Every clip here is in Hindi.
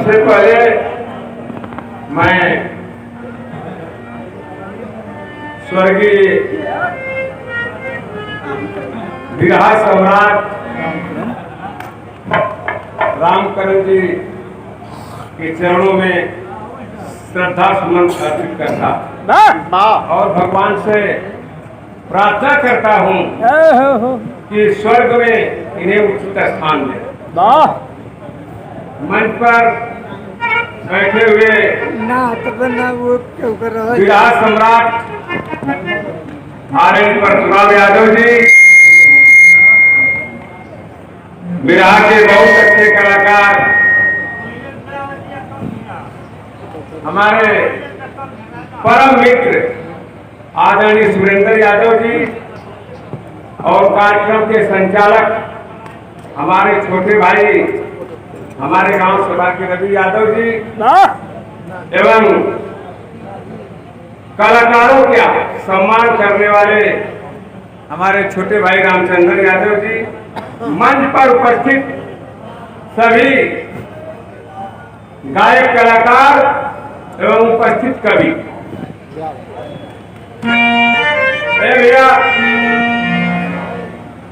सबसे पहले मैं स्वर्गीय बिरहा सम्राट रामकरण जी के चरणों में श्रद्धा सुमन अर्पित करता और भगवान से प्रार्थना करता हूँ कि स्वर्ग में इन्हें उचित स्थान दे। मंच पर बैठे हुए बिरहा सम्राट आर्यन परशुराम यादव जी, बिरहा के बहुत अच्छे कलाकार हमारे परम मित्र आदरणीय सुरेंद्र यादव जी और कार्यक्रम के संचालक हमारे छोटे भाई हमारे गांव सभा के रवि यादव जी एवं कलाकारों का सम्मान करने वाले हमारे छोटे भाई रामचंद्र यादव जी, मंच पर उपस्थित सभी गायक कलाकार एवं उपस्थित कवि। भैया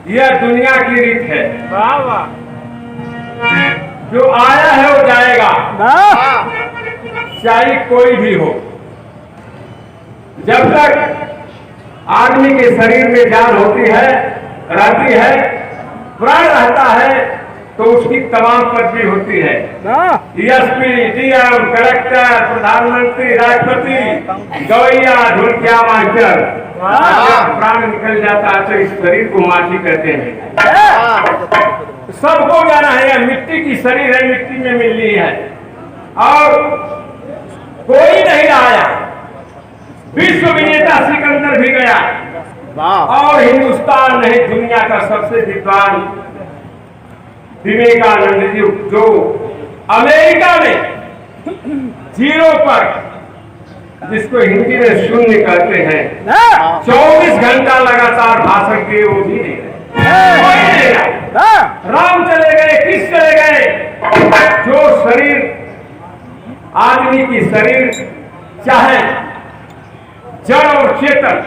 यह दुनिया की रीत है, जो आया है वो जाएगा, चाहे कोई भी हो। जब तक आदमी के शरीर में जान होती है, रहती है, प्राण रहता है, तो उसकी तमाम पदवी होती है। एसपी, डीएम, कलेक्टर, प्रधानमंत्री, राष्ट्रपति, गवैया, ढोलकिया, मास्टर। प्राण निकल जाता है तो इस शरीर को माटी कहते हैं। सबको जाना है, यह मिट्टी की शरीर है, मिट्टी में मिलनी है और कोई नहीं आया। विश्व विजेता सिकंदर भी गया और हिंदुस्तान नहीं, दुनिया का सबसे विद्वान विवेकानंद जी, जो अमेरिका में जीरो पर, जिसको हिंदी में शून्य कहते हैं, 24 घंटा लगातार भाषण किए, वो भी नहीं रहे। राम चले गए, किस चले गए? जो शरीर आदमी की शरीर चाहे जड़ और चेतन,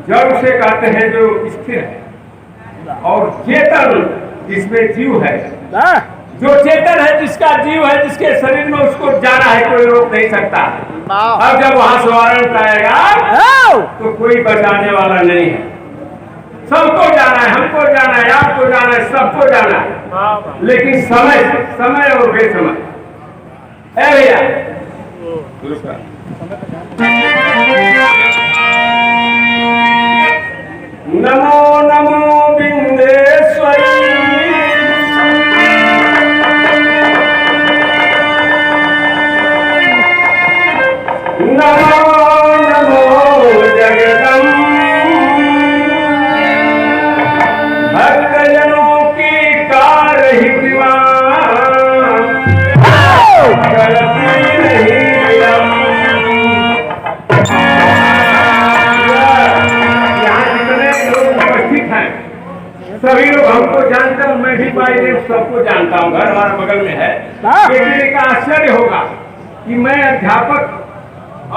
जड़ से कहते हैं जो स्थिर है और चेतन जिसमें जीव है, जो चेतन है, जिसका जीव है, जिसके शरीर में, उसको जाना है, कोई रोक नहीं सकता। अब जब वहां से वारंट आएगा तो कोई बचाने वाला नहीं है। सबको जाना है, हमको जाना है, आपको जाना है, सबको जाना है, लेकिन समय से, समय और बेसमय। भैया नमो नमो बिंदेश्वरी, नमो नमो जगदम्ब, भक्तजनों की कारहि करती नहीं विलंब। सभी लोग हमको जानते हैं, मैं भी बाई सबको जानता हूँ, घर हमारा बगल में है। लेकिन एक आश्चर्य होगा कि मैं अध्यापक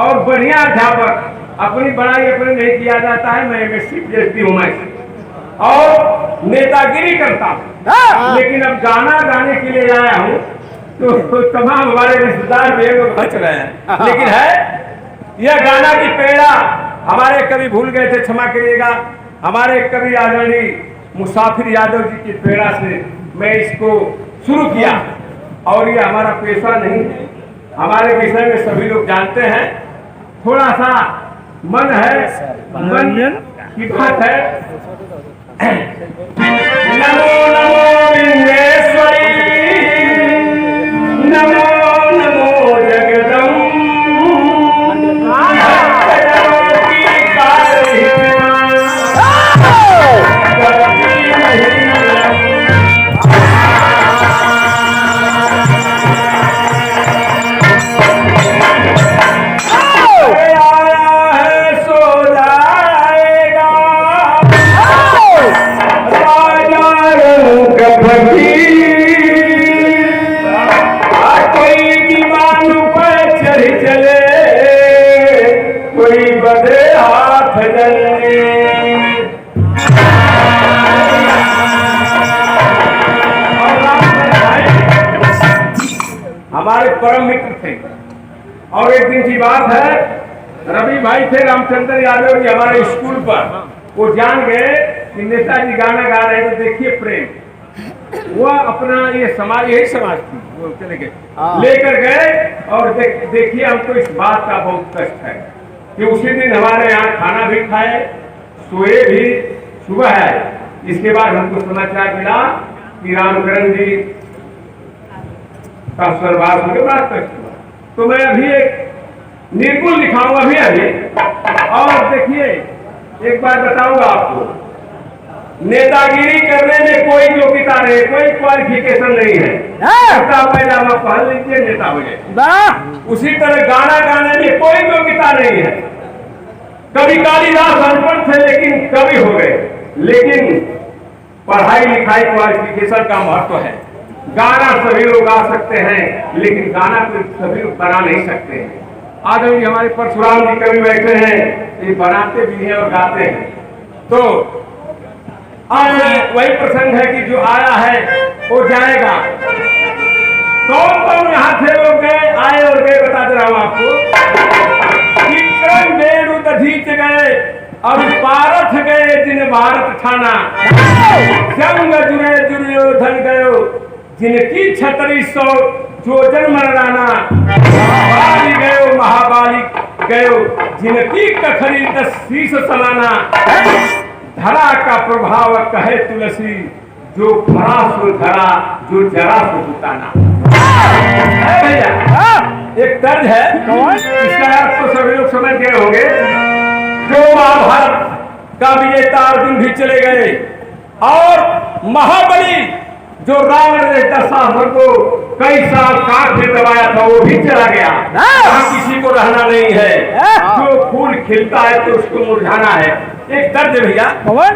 और बढ़िया अध्यापक, अपनी बड़ाई अपने नहीं किया जाता है, मैं एमएससी पीएचडी हूँ मैं और नेतागिरी करता हूँ। लेकिन अब गाना गाने के लिए आया हूँ तो तमाम हमारे रिश्तेदार भी लोग हंस रहे हैं, लेकिन है यह गाना की प्रेरणा हमारे कवि भूल गए थे, क्षमा करिएगा। हमारे कवि आदरणीय मुसाफिर यादव जी की प्रेरणा से मैं इसको शुरू किया और ये हमारा पेशा नहीं है। हमारे विषय में सभी लोग जानते हैं, थोड़ा सा मन है, मन की बात है। नमो नमो बिंदेश्वरी, नमो नमो जगदम्ब, परम मित्र थे। और एक दिन की बात है, रवि भाई थे रामचंद्र यादव जी हमारे स्कूल पर, वो जान गए कि नेताजी गाना गा रहे हैं, तो देखिए प्रेम, वो अपना ये समाज, यही समाज थी, वो चले गए लेकर गए। और देखिए हमको इस बात का बहुत कष्ट है कि उसी दिन हमारे यहाँ खाना भी खाए, सोए भी, सुबह है। इसके बाद हमको समाचार मिला कि रामकरण जी का स्वर्गवास होने बात कष्ट हुआ। तो मैं अभी एक निर्गुण लिखाऊंगा अभी। और देखिए एक बात बताऊंगा आपको, नेतागिरी करने में कोई योग्यता नहीं, कोई क्वालिफिकेशन नहीं है। पैजामा पहन लीजिए, नेता हो जाए। उसी तरह गाना गाने में कोई योग्यता नहीं है। कभी कालिदास अनपढ़ थे लेकिन कवि हो गए। लेकिन पढ़ाई लिखाई क्वालिफिकेशन का महत्व है। गाना सभी लोग गा सकते हैं, लेकिन गाना तो सभी लोग बना नहीं सकते हैं। आज अभी हमारे परशुराम जी कवि बैठे हैं, ये बनाते भी हैं और गाते हैं। तो आज वही प्रसंग है कि जो आया है वो जाएगा। कौन कौन यहाँ थे लोग गए, आए और गए, बता दे रहा हूँ आपको। विक्रम बेरु दधीच गए और पारथ गए जिन भारत ठाना। जंग जुरे दुर्योधन गयो जिनकी 3600 जोजन मरदाना। महाबाली गयो महाबाली गयो जिनकी कखरी 10 शीश समाना। धरा का प्रभाव कहे तुलसी जो भरा सो धरा जो जरा सो बुताना। भैया एक तर्ज है, इसका अर्थ तो सभी लोग समझ गए होंगे। जो महाभारत का विजेता अर्जुन भी चले गए और महाबली जो रावण ने दशासुर को कई साल काट में दबाया था वो भी चला गया। वहां किसी को रहना नहीं है। जो फूल खिलता है तो उसको मुरझाना है। एक दर्द है भैया। वह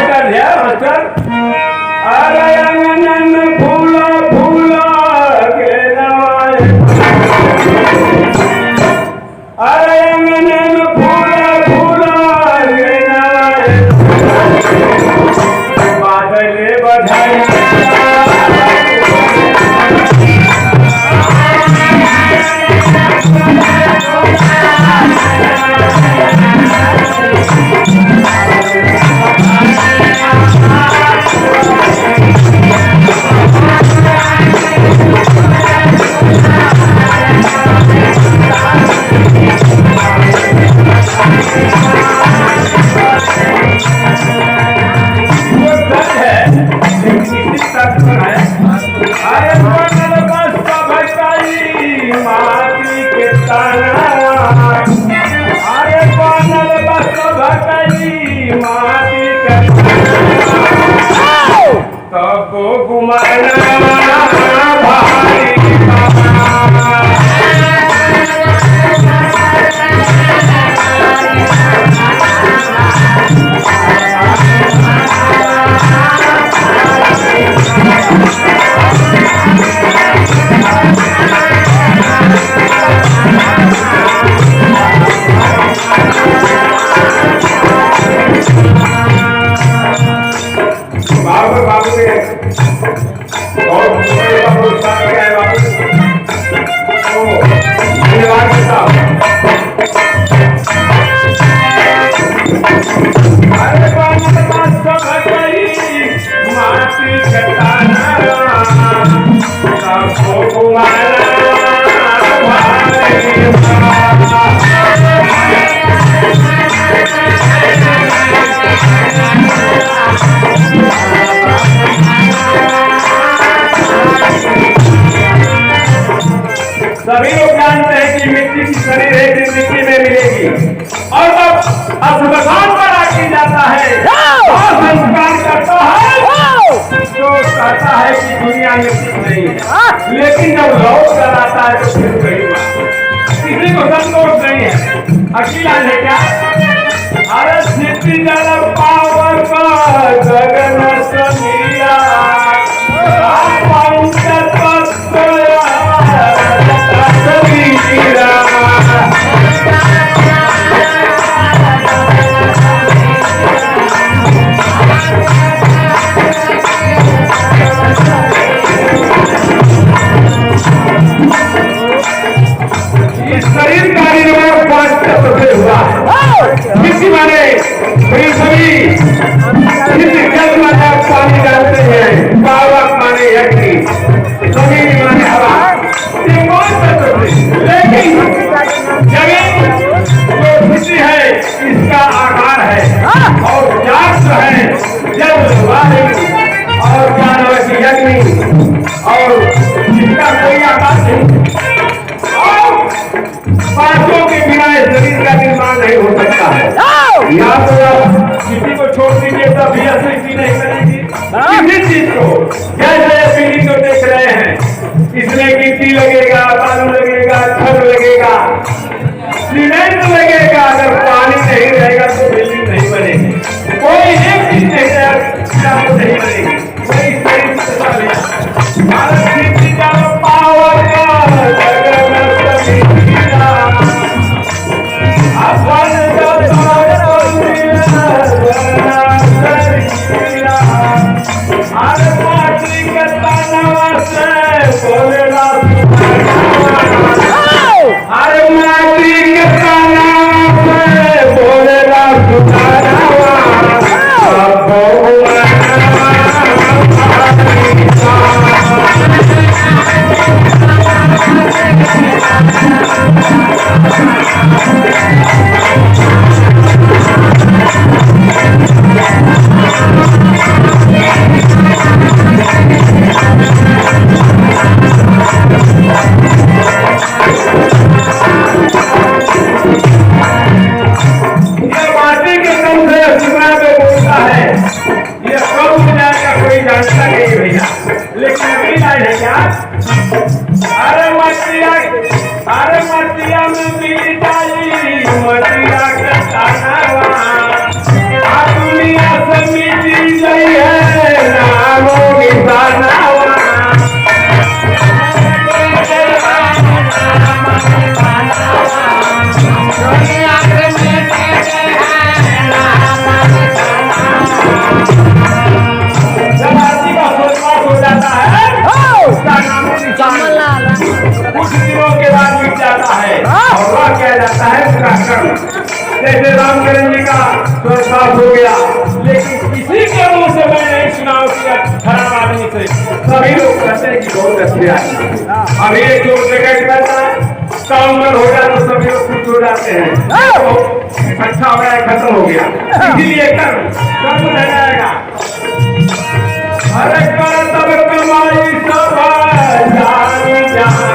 दर्द है मास्टर। अरे अंगन फूला फूला के नवाए, अरे अंगन फूला फूला के नवाए, बादल बधाई सभी लोग जानते हैं कि मिट्टी की शरीर एक दिन मिट्टी में मिलेगी और जब अस्मशान पर रखी जाता है और संस्कार करता है तो कहता है कि दुनिया में कुछ नहीं है। लेकिन जब लौट कर आता है तो फिर कहीं किसी को संतोष नहीं है। अकेला है क्या? अरे सिद्धि जल पावर का गगन समीरा पंच अग्नि और जिसका कोई आकाश नहीं और पांचों के बिना इस शरीर का निर्माण नहीं हो सकता है। या तो आप किसी को छोड़ दीजिए तब भी सृष्टि नहीं करेगी किसी चीज को। जैसे पीढ़ी को देख रहे हैं इसमें गिट्टी लगेगा, बालू लगेगा, छत लगेगा, सीमेंट लगेगा। अगर पानी नहीं रहेगा तो बिल्डिंग नहीं बनेगी। कोई एक चीज नहीं नहीं बनेगी। कोई पावर जैसे रामचरण जी का स्वर्गवास हो गया, लेकिन किसी के मुंह से मैं नहीं सुना खराब आदमी से। सभी लोग कहते हैं कि बहुत अच्छे आदमी। अब ये जो जगह करता है काउंटर हो गया तो सभी लोग खुश हो जाते हैं, अच्छा हो गया, खत्म हो गया। इसीलिए कर्म लगाएगा। अरे कर तब कमाई सब जाना,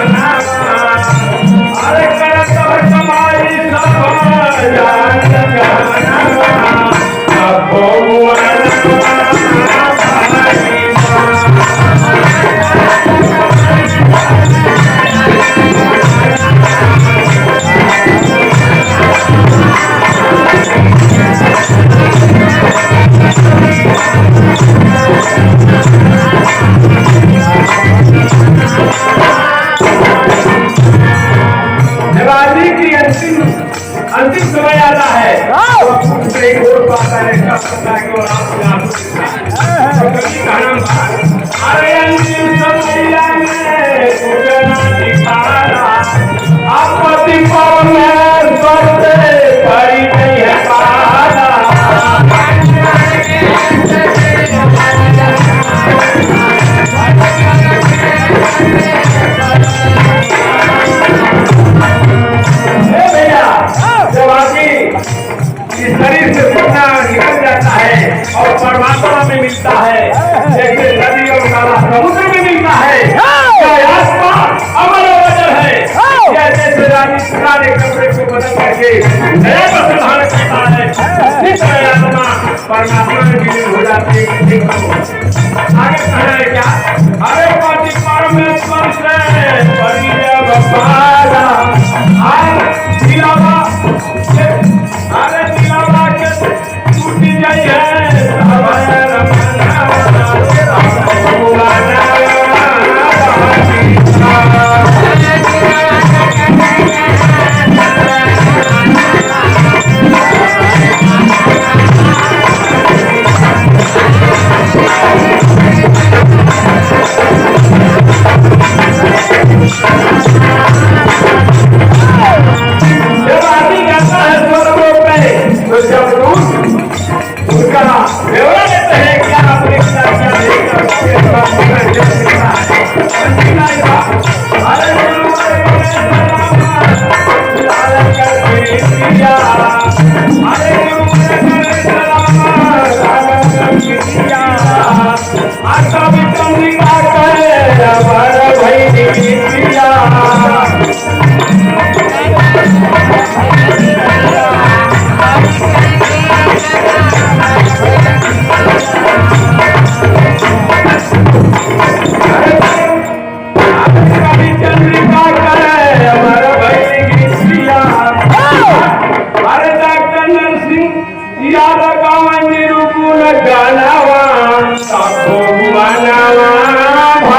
अरे कर तब कमाई सब जाना। अंतिम समय आता है अरे अंतिम समय आपत्ति बड़ी नहीं है शरीर से पन्ना निकल जाता है और परमात्मा में मिलता है, जैसे नदी और नाला समुद्र में मिलता है। आत्मा अमर अवजर है, जैसे रानी पुराने कपड़े को बदल करके नया वस्त्र धारण करता है, इस तरह आत्मा परमात्मा में विलीन हो जाती है। आगे कहना है क्या? अरे पति परमेश्वर से परिजन पाला, दिलावा अरे दिलावा के टूटी गई है चंद्रिका करे अमर भैली गीतिया। चंद्रिका करे अमर भैली गीतिया। अरे डॉक्टर नरसिंह यादव का मंदिर गुण गानावा साखो मानावा